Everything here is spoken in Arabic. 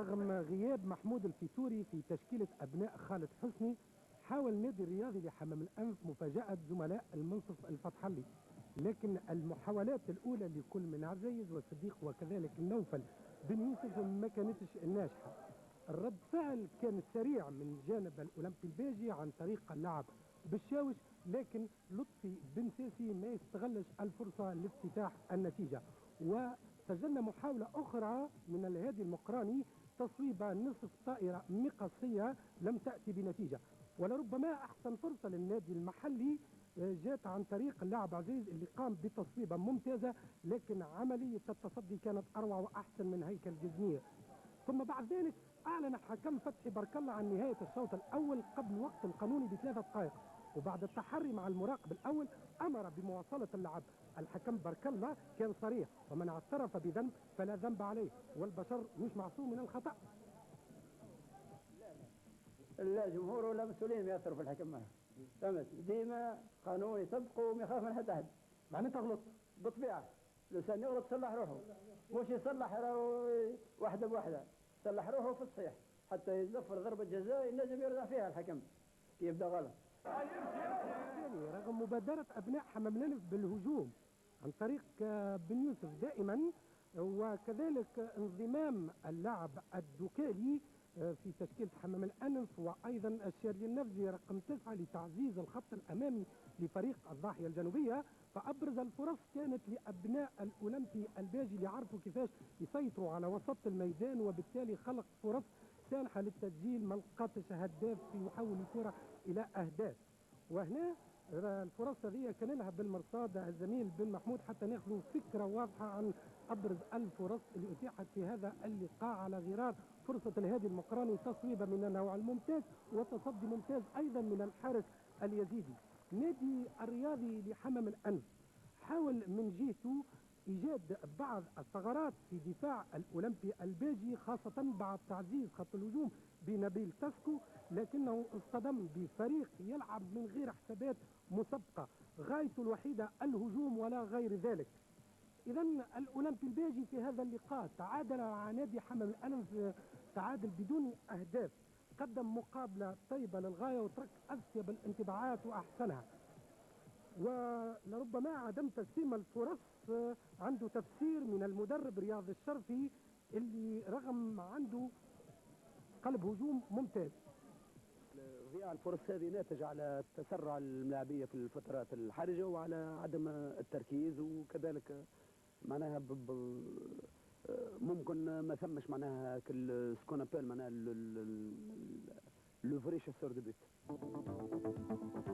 رغم غياب محمود الفيتوري في تشكيلة أبناء خالد حسني، حاول النادي الرياضي لحمام الأنف مفاجأة زملاء المنصف الفتحلي، لكن المحاولات الأولى لكل من عزيز وصديق وكذلك نوفل بن يوسف ما كانتش ناجحة. الرد فعل كان سريع من جانب الأولمبي الباجي عن طريق اللعب بالشاوش، لكن لطفي بن ساسي ما يستغلش الفرصة لافتتاح النتيجة، وسجلنا محاولة أخرى من الهادي المقراني تصويب نصف طائرة مقصية لم تأتي بنتيجة. ولربما أحسن فرصة للنادي المحلي جاءت عن طريق اللاعب عزيز اللي قام بتصويبة ممتازة، لكن عملية التصدي كانت أروع وأحسن من هيكل جزمير. ثم بعد ذلك أعلن حكم فتحي برك الله عن نهاية الشوط الأول قبل الوقت القانوني ب3 دقائق، وبعد التحري مع المراقب الأول أمر بمواصلة اللعب. الحكم برك الله كان صريح، ومن اعترف بذنب فلا ذنب عليه، والبشر مش معصوم من الخطأ. لا الجمهور ولا مسؤولين يأثروا في الحكم معه، فهمت؟ ديما قانون يطبقوا وما يخاف من حتى أحد. معناتها تغلط بالطبيعة، الإنسان يغلط يصلح روحه، مش يصلح واحدة بواحدة، يصلح روحه في الصحيح حتى يظفر ضربة جزاء لازم يرجع فيها الحكم كيف ده غلط. رغم مبادرة أبناء حمام الأنف بالهجوم عن طريق بن يوسف دائما، وكذلك انضمام اللاعب الدكالي في تشكيلة حمام الأنف، وأيضا الشاري النفذي رقم 9 لتعزيز الخط الأمامي لفريق الضاحية الجنوبية، فأبرز الفرص كانت لأبناء الأولمبي الباجي اللي عرفوا كيفاش يسيطروا على وسط الميدان، وبالتالي خلق فرص سانحة للتسجيل، ما لقاتش هداف يحول الكرة إلى أهداف. وهنا الفرص هذه كان لها بالمرصاد الزميل بن محمود حتى ناخذ فكرة واضحة عن أبرز الفرص اللي أتيحت في هذا اللقاء، على غرار فرصة الهادي المقراني تصويبة من النوع الممتاز وتصدي ممتاز أيضا من الحارس اليزيدي. نادي الرياضي لحمام الأنف حاول من جهته إيجاد بعض الثغرات في دفاع الأولمبي الباجي، خاصة بعد تعزيز خط الهجوم بنبيل تاسكو، لكنه اصطدم بفريق يلعب من غير حسابات مسبقة، غايته الوحيدة الهجوم ولا غير ذلك. إذا الأولمبي الباجي في هذا اللقاء تعادل مع نادي حمام الأنف تعادل بدون أهداف، قدم مقابلة طيبة للغاية وترك أسيب الانطباعات وأحسنها، ولربما عدم تسليم الفرص عنده تفسير من المدرب رياض الشرفي اللي رغم عنده قلب هجوم ممتاز. ضياع الفرص هذه ناتج على تسرع الملاعبيه في الفترات الحرجه وعلى عدم التركيز، وكذلك معناها ممكن ما ثمش معناها سكون ابيل معناها لو فري شاسور دو بيت.